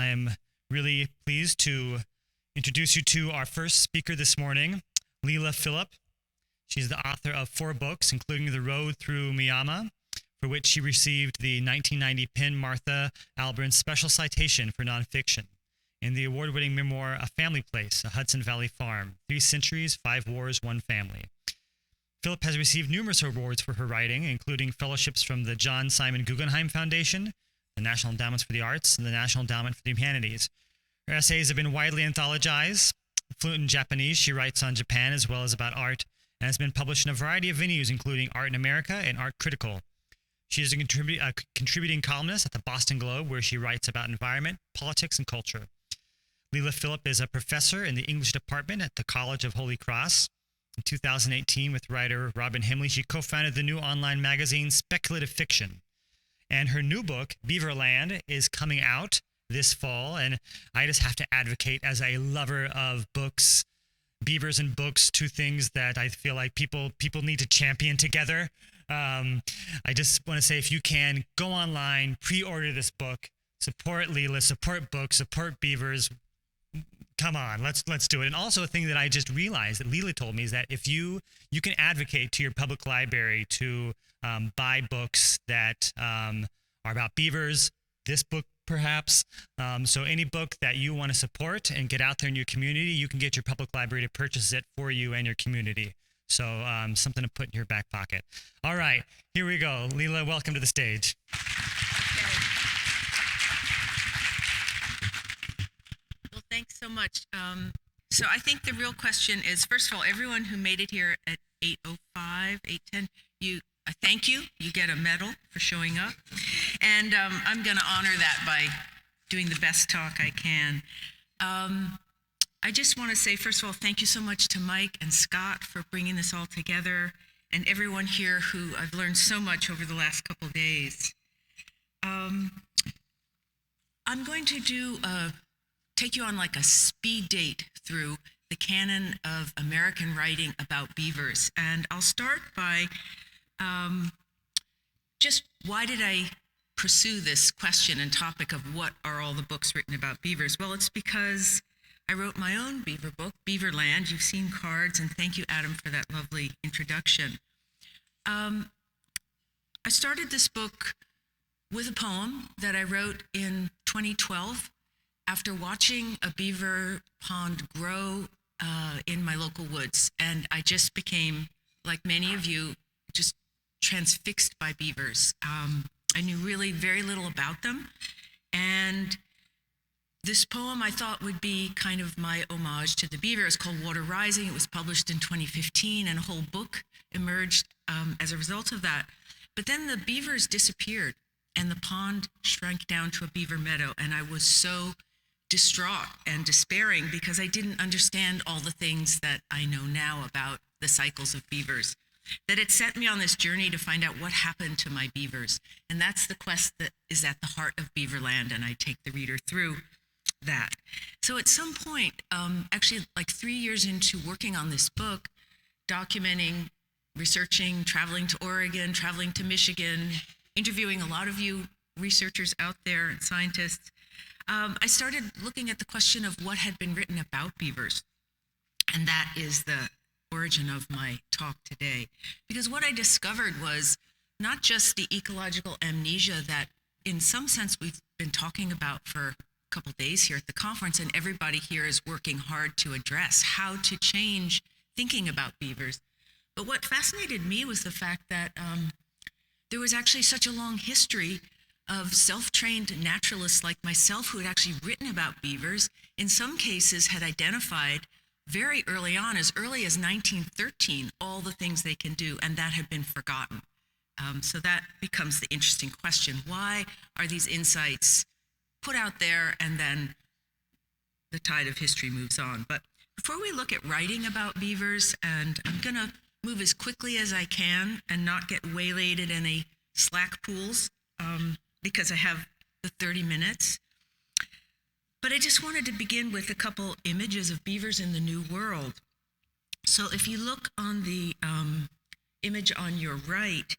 I am really pleased to introduce you to our first speaker this morning, Leila Philip. She's the author of 4 books, including The Road Through Miyama, for which she received the 1990 PIN Martha Albrand Special Citation for Nonfiction, and the award-winning memoir, A Family Place, A Hudson Valley Farm, 3 Centuries, 5 Wars, 1 Family. Philip has received numerous awards for her writing, including fellowships from the John Simon Guggenheim Foundation, the National Endowment for the Arts, and the National Endowment for the Humanities. Her essays have been widely anthologized. Fluent in Japanese, she writes on Japan as well as about art, and has been published in a variety of venues, including Art in America and Art Critical. She is a contributing columnist at the Boston Globe, where she writes about environment, politics, and culture. Leila Philip is a professor in the English department at the College of Holy Cross. In 2018, with writer Robin Hemley, she co-founded the new online magazine Speculative Fiction. And her new book, Beaverland, is coming out this fall. And I just have to advocate, as a lover of books, Beavers and books, 2 things that I feel like people need to champion together. I just want to say, if you can, go online, pre-order this book, support Leila, support books, support Beavers. Come on, let's do it. And also, a thing that I just realized that Leila told me is that if you can advocate to your public library to buy books that are about beavers, this book perhaps. So any book that you want to support and get out there in your community, you can get your public library to purchase it for you and your community. So something to put in your back pocket. All right, here we go. Leila, welcome to the stage. Well, thanks so much. So I think the real question is, first of all, everyone who made it here at 8:05, 8:10, thank you. You get a medal for showing up. And I'm going to honor that by doing the best talk I can. I just want to say, first of all, thank you so much to Mike and Scott for bringing this all together, and everyone here who I've learned so much over the last couple days. I'm going to take you on like a speed date through the canon of American writing about beavers. And I'll start by just why did I pursue this question and topic of what are all the books written about beavers? Well, it's because I wrote my own beaver book, Beaverland. You've seen cards, and thank you, Adam, for that lovely introduction. I started this book with a poem that I wrote in 2012 after watching a beaver pond grow in my local woods. And I just became, like many of you, just transfixed by beavers. I knew really very little about them. And this poem I thought would be kind of my homage to the beaver. It's called Water Rising. It was published in 2015, and a whole book emerged as a result of that. But then the beavers disappeared, and the pond shrank down to a beaver meadow. And I was so distraught and despairing because I didn't understand all the things that I know now about the cycles of beavers, that it set me on this journey to find out what happened to my beavers. And that's the quest that is at the heart of Beaverland, and I take the reader through that. So at some point, actually like 3 years into working on this book, documenting, researching, traveling to Oregon, traveling to Michigan, interviewing a lot of you researchers out there and scientists, I started looking at the question of what had been written about beavers. And that is the origin of my talk today. Because what I discovered was not just the ecological amnesia that in some sense we've been talking about for a couple days here at the conference, and everybody here is working hard to address how to change thinking about beavers. But what fascinated me was the fact that there was actually such a long history of self-trained naturalists like myself who had actually written about beavers, in some cases had identified very early on, as early as 1913, all the things they can do, and that had been forgotten. So that becomes the interesting question. Why are these insights put out there and then the tide of history moves on? But before we look at writing about beavers, and I'm going to move as quickly as I can and not get waylaid in any Slack pools, because I have the 30 minutes. But I just wanted to begin with a couple images of beavers in the New World. So if you look on the image on your right,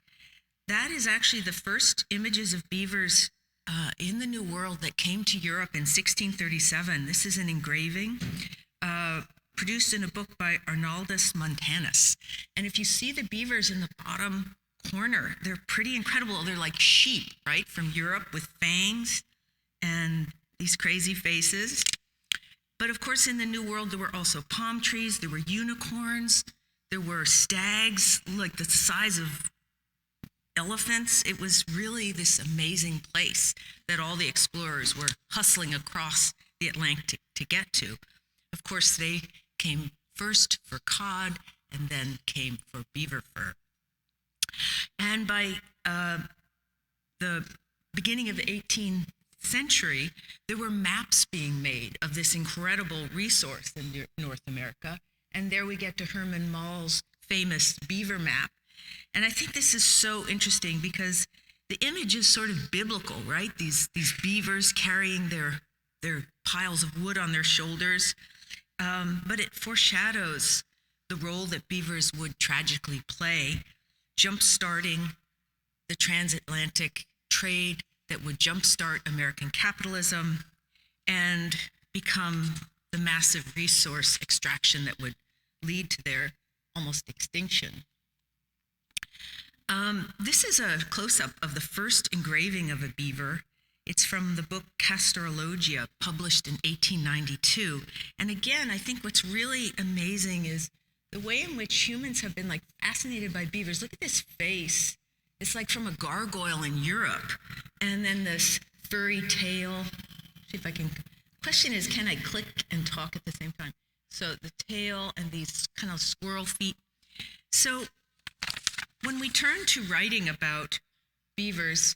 that is actually the first images of beavers in the New World that came to Europe in 1637. This is an engraving produced in a book by Arnaldus Montanus. And if you see the beavers in the bottom corner, they're pretty incredible. They're like sheep, right, from Europe with fangs and these crazy faces. But of course, in the New World, there were also palm trees, there were unicorns, there were stags, like the size of elephants. It was really this amazing place that all the explorers were hustling across the Atlantic to get to. Of course, they came first for cod and then came for beaver fur. And by the beginning of the 18th century, there were maps being made of this incredible resource in North America. And there we get to Herman Mall's famous beaver map. And I think this is so interesting because the image is sort of biblical, right? These beavers carrying their piles of wood on their shoulders. But it foreshadows the role that beavers would tragically play, jump-starting the transatlantic trade that would jumpstart American capitalism and become the massive resource extraction that would lead to their almost extinction. This is a close-up of the first engraving of a beaver. It's from the book Castorologia, published in 1892. And again, I think what's really amazing is the way in which humans have been like fascinated by beavers. Look at this face. It's like from a gargoyle in Europe. And then this furry tail. See if I can, question is, can I click and talk at the same time? So the tail and these kind of squirrel feet. So when we turn to writing about beavers,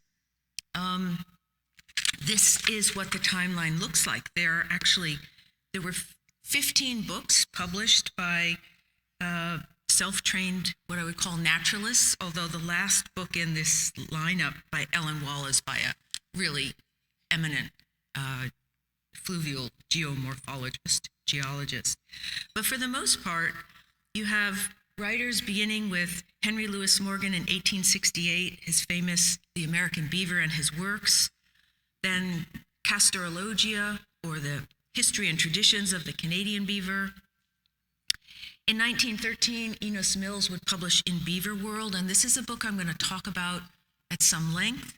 this is what the timeline looks like. There were 15 books published by self-trained, what I would call naturalists, although the last book in this lineup by Ellen Wall is by a really eminent fluvial geologist. But for the most part, you have writers beginning with Henry Louis Morgan in 1868, his famous The American Beaver and His Works, then Castorologia, or the History and Traditions of the Canadian Beaver. In 1913, Enos Mills would publish In Beaver World, and this is a book I'm going to talk about at some length.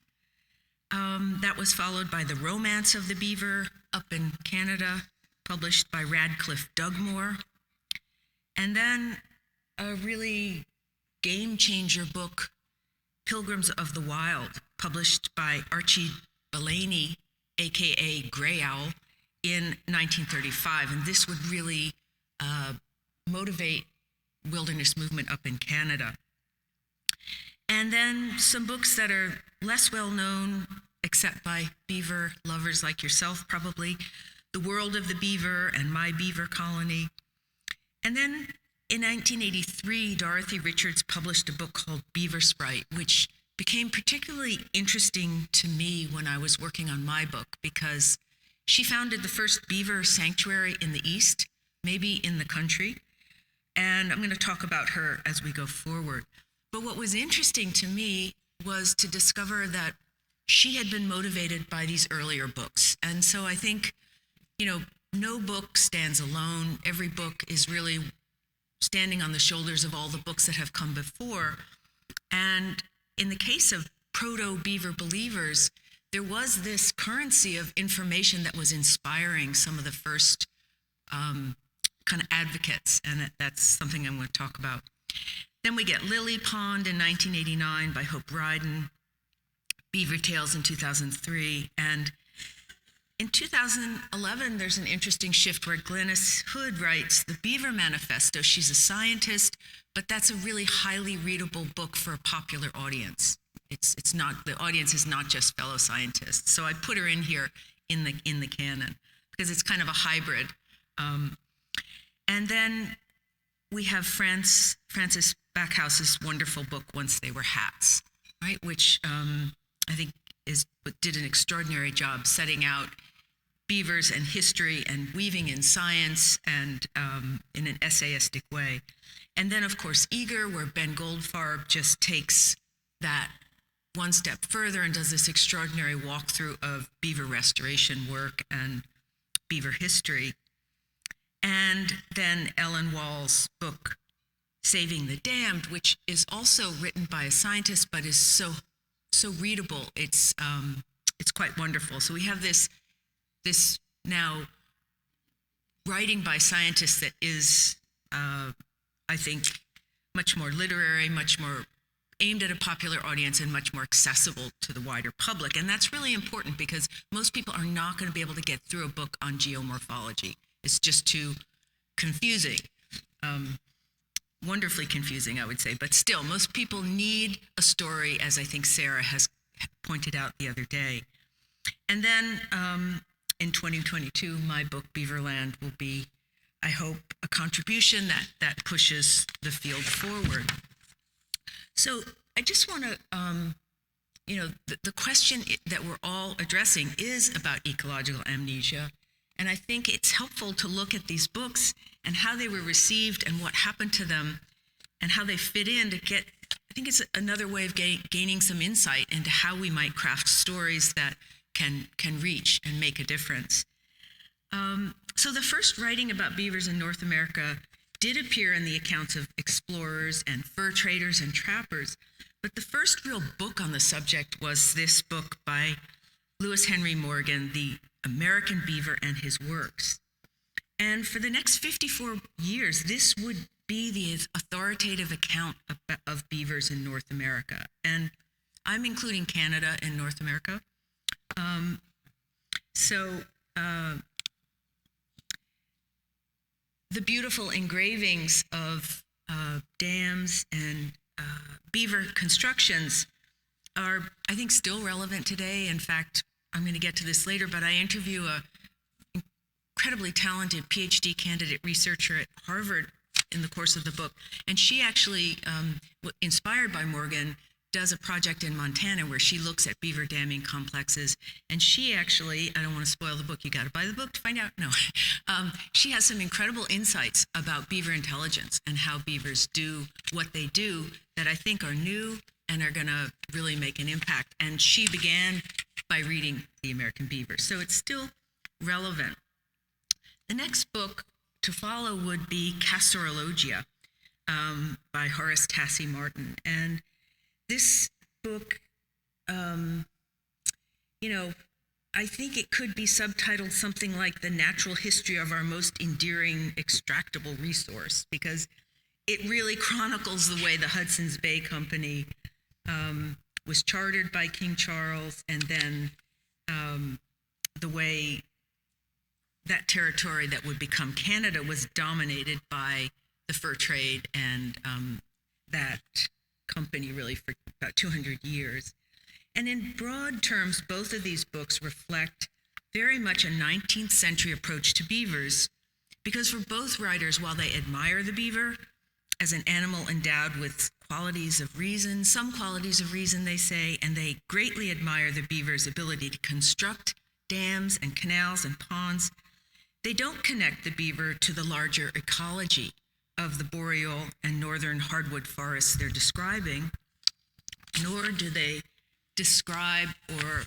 That was followed by The Romance of the Beaver up in Canada, published by Radcliffe Dugmore. And then a really game-changer book, Pilgrims of the Wild, published by Archie Bellany, A.K.A. Grey Owl, in 1935. And this would really motivate wilderness movement up in Canada. And then some books that are less well known, except by beaver lovers like yourself probably, The World of the Beaver and My Beaver Colony. And then in 1983, Dorothy Richards published a book called Beaver Sprite, which became particularly interesting to me when I was working on my book, because she founded the first beaver sanctuary in the East, maybe in the country. And I'm going to talk about her as we go forward. But what was interesting to me was to discover that she had been motivated by these earlier books. And so I think, no book stands alone. Every book is really standing on the shoulders of all the books that have come before. And in the case of proto-beaver believers, there was this currency of information that was inspiring some of the first kind of advocates, and that's something I'm going to talk about. Then we get Lily Pond in 1989 by Hope Ryden, Beaver Tales in 2003, and in 2011, there's an interesting shift where Glenys Hood writes the Beaver Manifesto. She's a scientist, but that's a really highly readable book for a popular audience. It's not, the audience is not just fellow scientists. So I put her in here in the canon because it's kind of a hybrid. And then we have Francis Backhouse's wonderful book, Once They Were Hats, right? Which I think did an extraordinary job setting out beavers and history and weaving in science and in an essayistic way. And then, of course, Eager, where Ben Goldfarb just takes that one step further and does this extraordinary walkthrough of beaver restoration work and beaver history. And then Ellen Wall's book, Saving the Damned, which is also written by a scientist, but is so readable. It's quite wonderful. So we have this now writing by scientists that is, I think, much more literary, much more aimed at a popular audience, and much more accessible to the wider public. And that's really important because most people are not going to be able to get through a book on geomorphology. It's just too confusing. Wonderfully confusing, I would say. But still, most people need a story, as I think Sarah has pointed out the other day. And then in 2022, my book, Beaverland, will be, I hope, a contribution that pushes the field forward. So I just want to, the question that we're all addressing is about ecological amnesia. And I think it's helpful to look at these books and how they were received and what happened to them and how they fit in to get, I think it's another way of gaining some insight into how we might craft stories that can reach and make a difference. So the first writing about beavers in North America did appear in the accounts of explorers and fur traders and trappers, but the first real book on the subject was this book by Lewis Henry Morgan, The American Beaver and His Works. And for the next 54 years, this would be the authoritative account of beavers in North America. And I'm including Canada in North America. The beautiful engravings of dams and beaver constructions are, I think, still relevant today. In fact, I'm going to get to this later, but I interview a incredibly talented PhD candidate researcher at Harvard in the course of the book. And she actually, inspired by Morgan, does a project in Montana where she looks at beaver damming complexes. And she actually, I don't want to spoil the book, you got to buy the book to find out. No, she has some incredible insights about beaver intelligence and how beavers do what they do that I think are new and are going to really make an impact. And she began by reading The American Beaver, so it's still relevant. The next book to follow would be Castorologia by Horace Tassy Martin. And this book, I think it could be subtitled something like The Natural History of Our Most Endearing Extractable Resource, because it really chronicles the way the Hudson's Bay Company was chartered by King Charles, and then the way that territory that would become Canada was dominated by the fur trade and that company really for about 200 years. And in broad terms, both of these books reflect very much a 19th century approach to beavers, because for both writers, while they admire the beaver as an animal endowed with qualities of reason, some qualities of reason, they say, and they greatly admire the beaver's ability to construct dams and canals and ponds, they don't connect the beaver to the larger ecology of the boreal and northern hardwood forests they're describing, nor do they describe or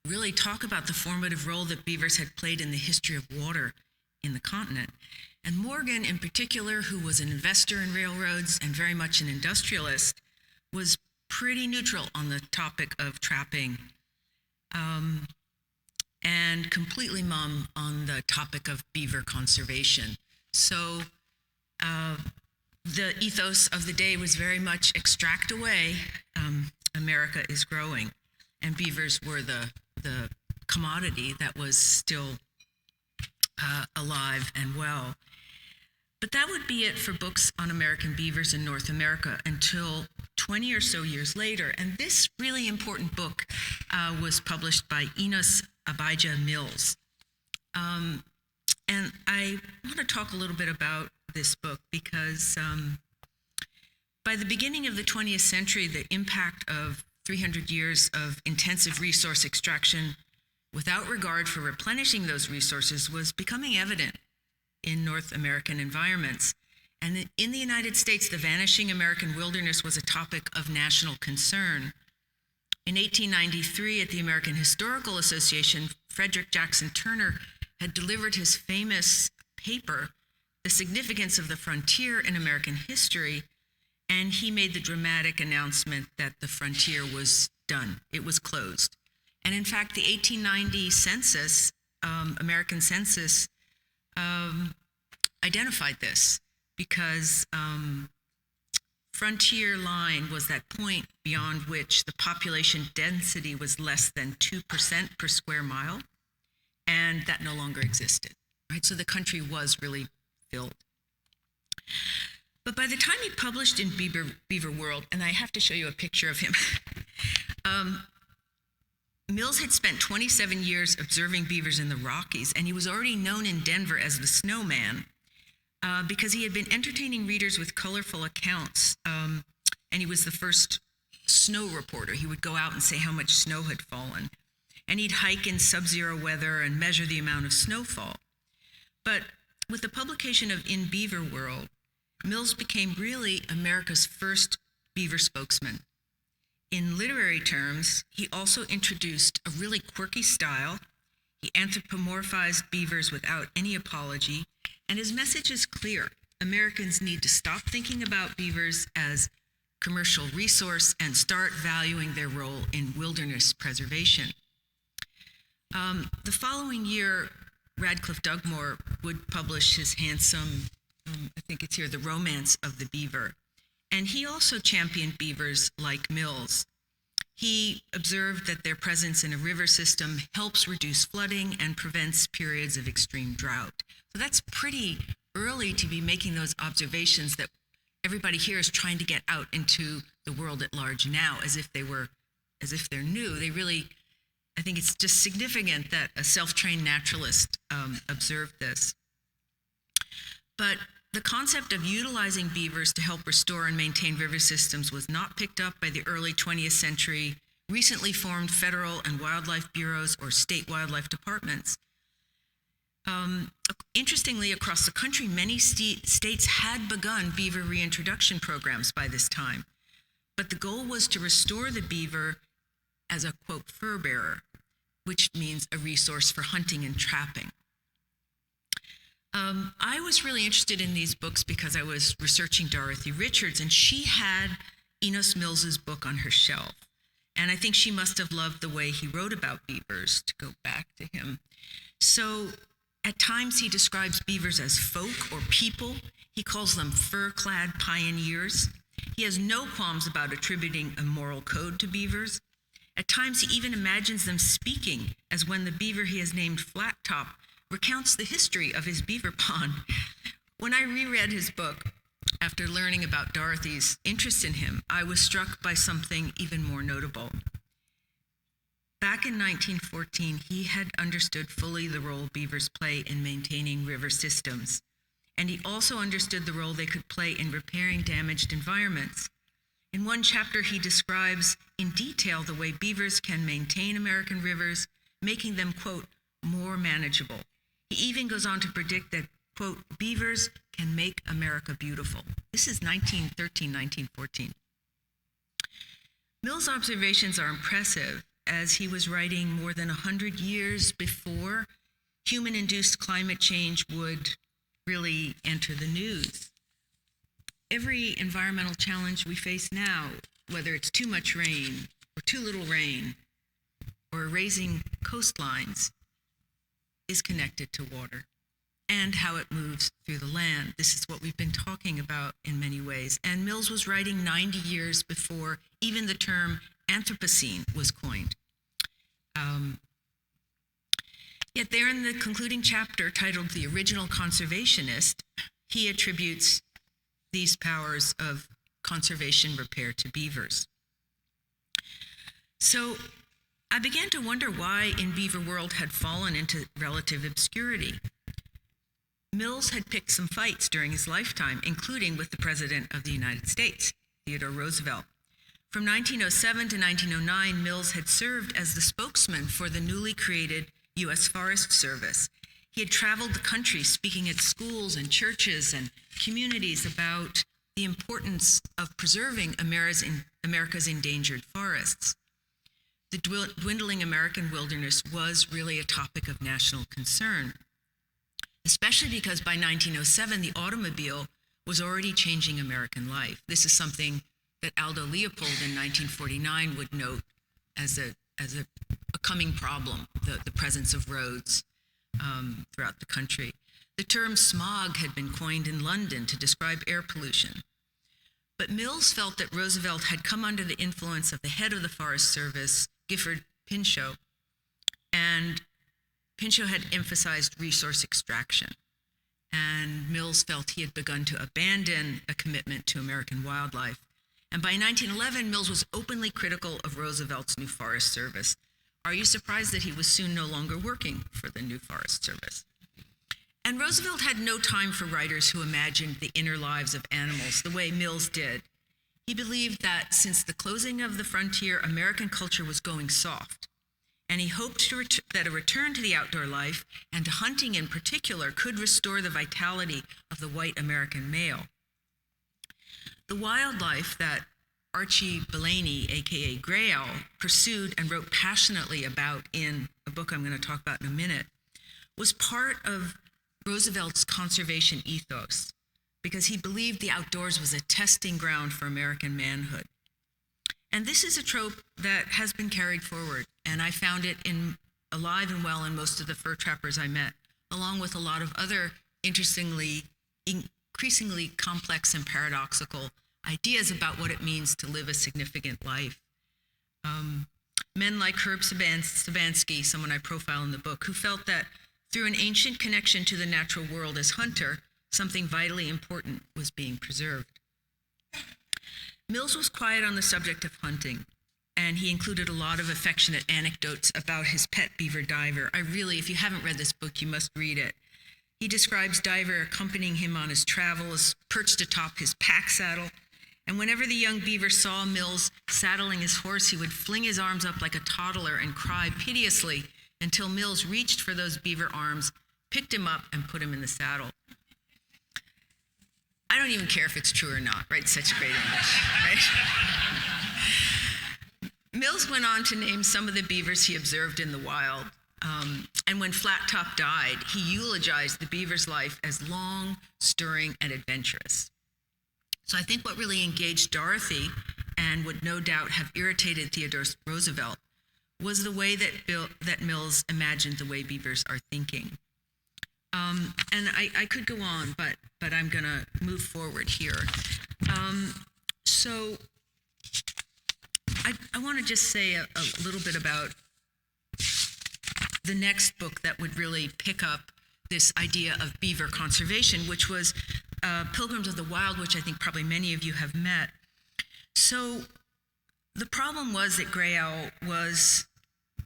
really talk about the formative role that beavers had played in the history of water in the continent. And Morgan, in particular, who was an investor in railroads and very much an industrialist, was pretty neutral on the topic of trapping, and completely mum on the topic of beaver conservation. So the ethos of the day was very much extract away, America is growing. And beavers were the commodity that was still alive and well. But that would be it for books on American beavers in North America until 20 or so years later. And this really important book was published by Enos Abijah Mills. And I want to talk a little bit about this book because by the beginning of the 20th century, the impact of 300 years of intensive resource extraction without regard for replenishing those resources was becoming evident in North American environments. And in the United States, the vanishing American wilderness was a topic of national concern. In 1893, at the American Historical Association, Frederick Jackson Turner had delivered his famous paper, The Significance of the Frontier in American History, and he made the dramatic announcement that the frontier was done. It was closed. And in fact, the 1890 census, American census, identified this because frontier line was that point beyond which the population density was less than 2% per square mile, and that no longer existed, right? So the country was really filled. But by the time he published in Beaver World, and I have to show you a picture of him, Mills had spent 27 years observing beavers in the Rockies, and he was already known in Denver as the Snowman because he had been entertaining readers with colorful accounts, and he was the first snow reporter. He would go out and say how much snow had fallen, and he'd hike in sub-zero weather and measure the amount of snowfall. But with the publication of In Beaver World, Mills became really America's first beaver spokesman. In literary terms, he also introduced a really quirky style. He anthropomorphized beavers without any apology, and his message is clear. Americans need to stop thinking about beavers as commercial resource and start valuing their role in wilderness preservation. The following year, Radcliffe Dugmore would publish his handsome, I think it's here, The Romance of the Beaver. And he also championed beavers like Mills. He observed that their presence in a river system helps reduce flooding and prevents periods of extreme drought. So that's pretty early to be making those observations that everybody here is trying to get out into the world at large now, as if they're new. They really, I think it's just significant that a self-trained naturalist observed this. But the concept of utilizing beavers to help restore and maintain river systems was not picked up by the early 20th century recently formed federal and wildlife bureaus or state wildlife departments. Interestingly, across the country, many states had begun beaver reintroduction programs by this time, but the goal was to restore the beaver as a, quote, fur bearer, which means a resource for hunting and trapping. I was really interested in these books because I was researching Dorothy Richards, and she had Enos Mills's book on her shelf. And I think she must have loved the way he wrote about beavers, to go back to him. So at times he describes beavers as folk or people. He calls them fur-clad pioneers. He has no qualms about attributing a moral code to beavers. At times he even imagines them speaking, as when the beaver he has named Flat Top recounts the history of his beaver pond. When I reread his book, after learning about Dorothy's interest in him, I was struck by something even more notable. Back in 1914, he had understood fully the role beavers play in maintaining river systems, and he also understood the role they could play in repairing damaged environments. In one chapter, he describes in detail the way beavers can maintain American rivers, making them, quote, more manageable. He even goes on to predict that, quote, beavers can make America beautiful. This is 1913, 1914. Mill's observations are impressive, as he was writing more than 100 years before human-induced climate change would really enter the news. Every environmental challenge we face now, whether it's too much rain or too little rain or raising coastlines, is connected to water and how it moves through the land. This is what we've been talking about in many ways. And Mills was writing 90 years before even the term Anthropocene was coined. Yet there in the concluding chapter titled The Original Conservationist, he attributes these powers of conservation repair to beavers. So I began to wonder why In Beaver World had fallen into relative obscurity. Mills had picked some fights during his lifetime, including with the President of the United States, Theodore Roosevelt. From 1907 to 1909, Mills had served as the spokesman for the newly created U.S. Forest Service. He had traveled the country speaking at schools and churches and communities about the importance of preserving America's endangered forests. the dwindling American wilderness was really a topic of national concern, especially because by 1907, the automobile was already changing American life. This is something that Aldo Leopold in 1949 would note as a coming problem, the presence of roads throughout the country. The term smog had been coined in London to describe air pollution. But Mills felt that Roosevelt had come under the influence of the head of the Forest Service, Gifford Pinchot, and Pinchot had emphasized resource extraction. And Mills felt he had begun to abandon a commitment to American wildlife. And by 1911, Mills was openly critical of Roosevelt's new Forest Service. Are you surprised that he was soon no longer working for the new Forest Service? And Roosevelt had no time for writers who imagined the inner lives of animals the way Mills did. He believed that since the closing of the frontier, American culture was going soft. And he hoped that a return to the outdoor life, and to hunting in particular, could restore the vitality of the white American male. The wildlife that Archie Bellany, A.K.A. Gray Owl, pursued and wrote passionately about in a book I'm going to talk about in a minute, was part of Roosevelt's conservation ethos, because he believed the outdoors was a testing ground for American manhood. And this is a trope that has been carried forward, and I found it alive and well in most of the fur trappers I met, along with a lot of other increasingly complex and paradoxical ideas about what it means to live a significant life. Men like Herb Sabansky, someone I profile in the book, who felt that through an ancient connection to the natural world as hunter, something vitally important was being preserved. Mills was quiet on the subject of hunting, and he included a lot of affectionate anecdotes about his pet beaver, Diver. If you haven't read this book, you must read it. He describes Diver accompanying him on his travels, perched atop his pack saddle, and whenever the young beaver saw Mills saddling his horse, he would fling his arms up like a toddler and cry piteously until Mills reached for those beaver arms, picked him up, and put him in the saddle. I don't even care if it's true or not, right? Such great English, right? Mills went on to name some of the beavers he observed in the wild. And when Flat Top died, he eulogized the beaver's life as long, stirring, and adventurous. So I think what really engaged Dorothy, and would no doubt have irritated Theodore Roosevelt, was the way that Mills imagined the way beavers are thinking. And I could go on, but I'm going to move forward here. So I want to just say a little bit about the next book that would really pick up this idea of beaver conservation, which was Pilgrims of the Wild, which I think probably many of you have met. So the problem was that Gray Owl was,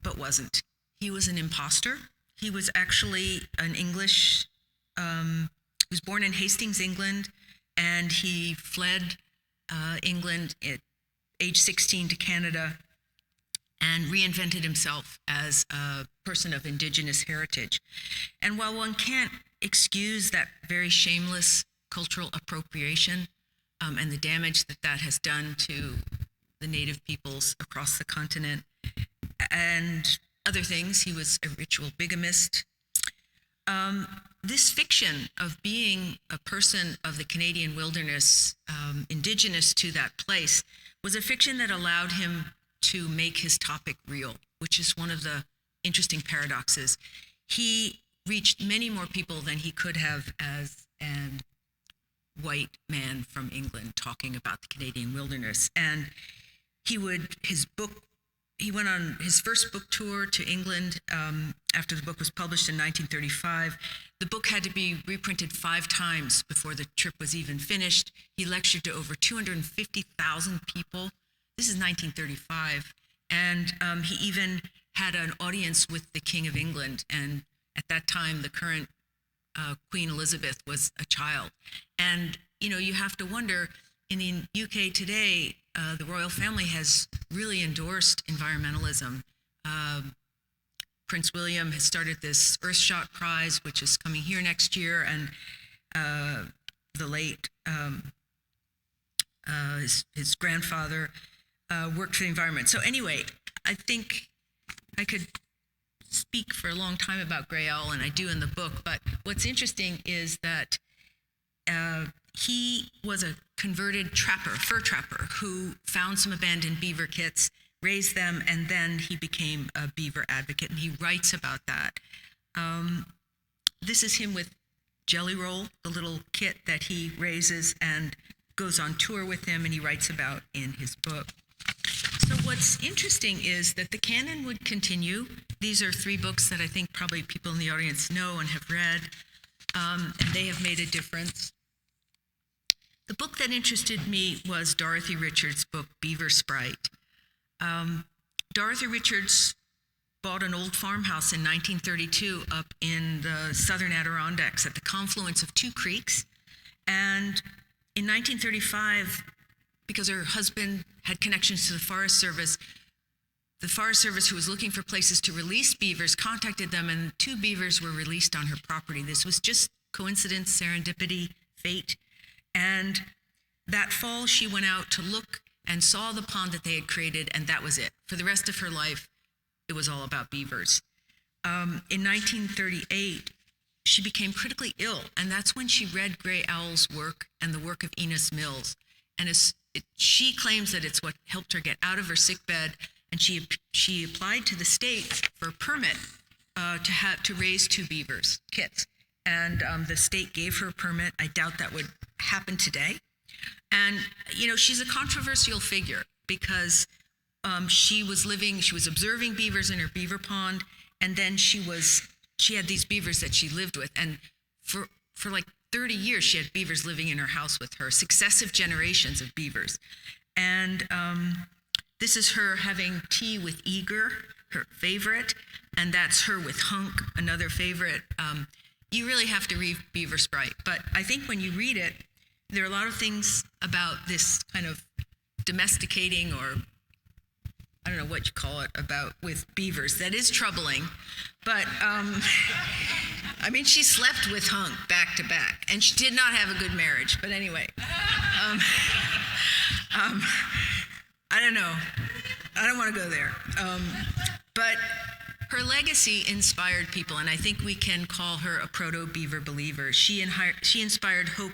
but wasn't. He was an imposter. He was actually an English, he was born in Hastings, England, and he fled England at age 16 to Canada and reinvented himself as a person of indigenous heritage. And while one can't excuse that very shameless cultural appropriation and the damage that has done to the native peoples across the continent and other things, he was a ritual bigamist. This fiction of being a person of the Canadian wilderness, indigenous to that place, was a fiction that allowed him to make his topic real, which is one of the interesting paradoxes. He reached many more people than he could have as an white man from England talking about the Canadian wilderness. And he went on his first book tour to England after the book was published in 1935. The book had to be reprinted 5 times before the trip was even finished. He lectured to over 250,000 people. This is 1935. And he even had an audience with the King of England. And at that time, the current Queen Elizabeth was a child. And, you have to wonder, in the UK today, the royal family has really endorsed environmentalism. Prince William has started this Earthshot Prize, which is coming here next year, and the late, his grandfather worked for the environment. So anyway, I think I could speak for a long time about Gray Owl, and I do in the book, but what's interesting is that he was a converted trapper, fur trapper, who found some abandoned beaver kits, raised them, and then he became a beaver advocate, and he writes about that. This is him with Jelly Roll, the little kit that he raises, and goes on tour with him, and he writes about in his book. So what's interesting is that the canon would continue. These are 3 books that I think probably people in the audience know and have read, and they have made a difference. The book that interested me was Dorothy Richards' book, Beaver Sprite. Dorothy Richards bought an old farmhouse in 1932 up in the southern Adirondacks at the confluence of 2 creeks. And in 1935, because her husband had connections to the Forest Service, who was looking for places to release beavers, contacted them, and 2 beavers were released on her property. This was just coincidence, serendipity, fate. And that fall, she went out to look and saw the pond that they had created, and that was it. For the rest of her life, it was all about beavers. In 1938, she became critically ill, and that's when she read Gray Owl's work and the work of Enos Mills. And she claims that it's what helped her get out of her sickbed, and she applied to the state for a permit to raise 2 beavers, kits. And the state gave her a permit. I doubt that would happen today. And, she's a controversial figure because she was observing beavers in her beaver pond, and then she had these beavers that she lived with. And for like 30 years, she had beavers living in her house with her, successive generations of beavers. And this is her having tea with Eager, her favorite, and that's her with Hunk, another favorite. You really have to read Beaver Sprite, but I think when you read it, there are a lot of things about this kind of domesticating, or I don't know what you call it, with beavers that is troubling. But she slept with Hunk back to back, and she did not have a good marriage. But anyway, I don't know. I don't want to go there. But her legacy inspired people, and I think we can call her a proto-beaver believer. She inspired Hope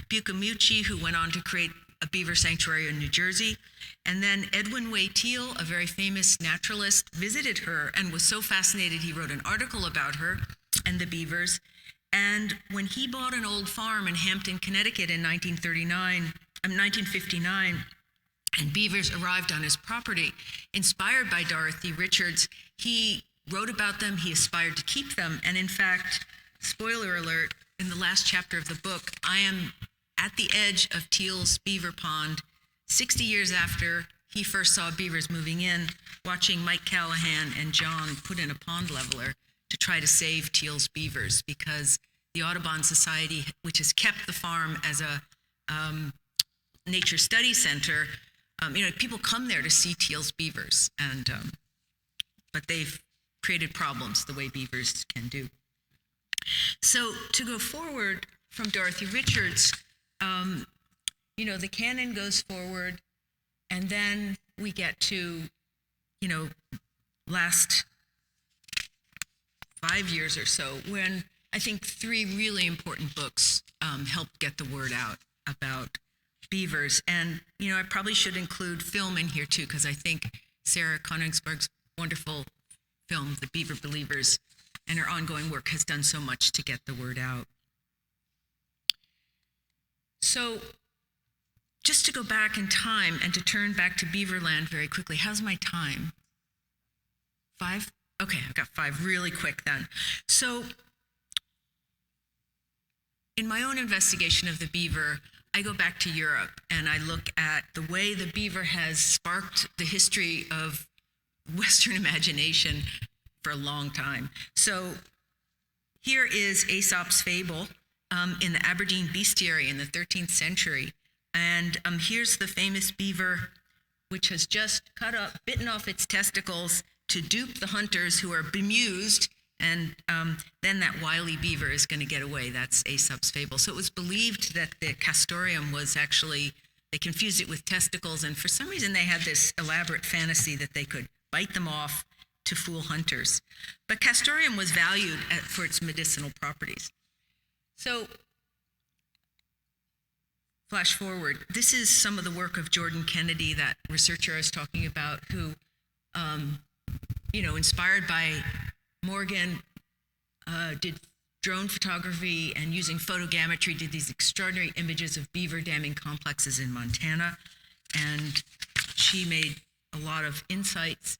Buccamucci, who went on to create a beaver sanctuary in New Jersey. And then Edwin Way Teal, a very famous naturalist, visited her and was so fascinated he wrote an article about her and the beavers. And when he bought an old farm in Hampton, Connecticut in 1959, and beavers arrived on his property, inspired by Dorothy Richards, he wrote about them, he aspired to keep them. And in fact, spoiler alert, in the last chapter of the book, I am at the edge of Teal's beaver pond, 60 years after he first saw beavers moving in, watching Mike Callahan and John put in a pond leveler to try to save Teal's beavers, because the Audubon Society, which has kept the farm as a nature study center, people come there to see Teal's beavers, and but they've created problems the way beavers can do. So to go forward from Dorothy Richards, the canon goes forward, and then we get to, last 5 years or so, when I think 3 really important books helped get the word out about beavers. And, I probably should include film in here too, because I think Sarah Koenigsberg's wonderful film, The Beaver Believers, and her ongoing work has done so much to get the word out. So just to go back in time and to turn back to Beaverland very quickly, how's my time? 5? Okay, I've got 5 really quick then. So in my own investigation of the beaver, I go back to Europe and I look at the way the beaver has sparked the history of Western imagination for a long time. So here is Aesop's fable in the Aberdeen Bestiary in the 13th century. And here's the famous beaver, which has just bitten off its testicles to dupe the hunters who are bemused, and then that wily beaver is going to get away. That's Aesop's fable. So it was believed that the castoreum was actually, they confused it with testicles, and for some reason they had this elaborate fantasy that they could bite them off to fool hunters. But castoreum was valued for its medicinal properties. So, flash forward. This is some of the work of Jordan Kennedy, that researcher I was talking about, who, inspired by Morgan, did drone photography and using photogrammetry did these extraordinary images of beaver damming complexes in Montana. And she made a lot of insights.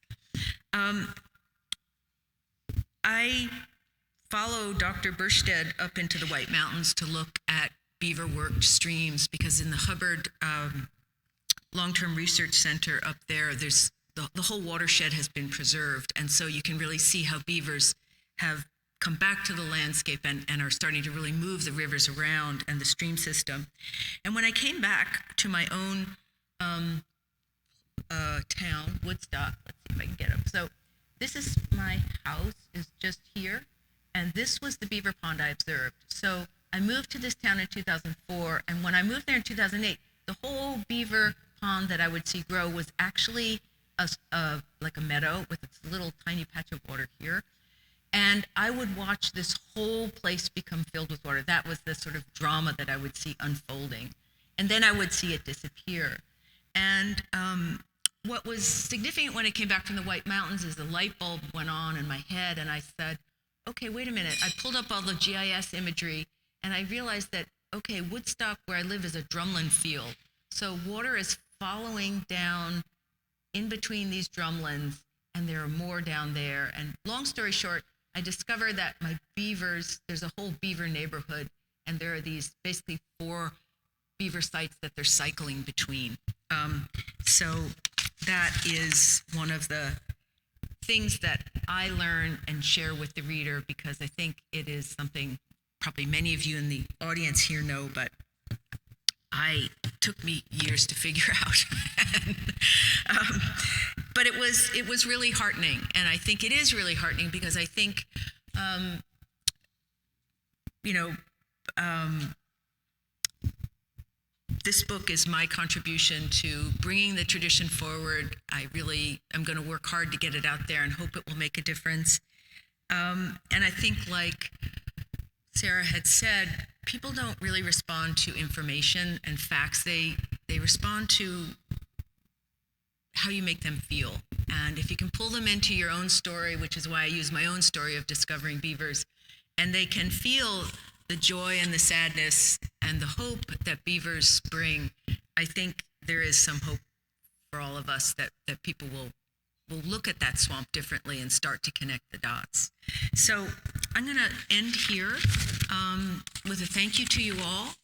I follow Dr. Burstead up into the White Mountains to look at beaver worked streams, because in the Hubbard Long-Term Research Center up there, there's the whole watershed has been preserved. And so you can really see how beavers have come back to the landscape and are starting to really move the rivers around and the stream system. And when I came back to my own town, Woodstock, let's see if I can get up. So this is my house, is just here. And this was the beaver pond I observed. So I moved to this town in 2004. And when I moved there in 2008, the whole beaver pond that I would see grow was actually like a meadow with its little tiny patch of water here. And I would watch this whole place become filled with water. That was the sort of drama that I would see unfolding. And then I would see it disappear. And what was significant when I came back from the White Mountains is the light bulb went on in my head, and I said, okay, wait a minute. I pulled up all the GIS imagery, and I realized that, okay, Woodstock, where I live, is a drumlin field. So water is following down in between these drumlins, and there are more down there. And long story short, I discovered that my beavers, there's a whole beaver neighborhood, and there are these basically 4 beaver sites that they're cycling between. So that is one of the things that I learn and share with the reader, because I think it is something probably many of you in the audience here know, but took me years to figure out. But it was really heartening, and I think it is really heartening because I think, this book is my contribution to bringing the tradition forward. I really am going to work hard to get it out there and hope it will make a difference. And I think, like Sarah had said, people don't really respond to information and facts. They respond to how you make them feel. And if you can pull them into your own story, which is why I use my own story of discovering beavers, and they can feel the joy and the sadness and the hope that beavers bring, I think there is some hope for all of us that people will look at that swamp differently and start to connect the dots. So I'm going to end here with a thank you to you all.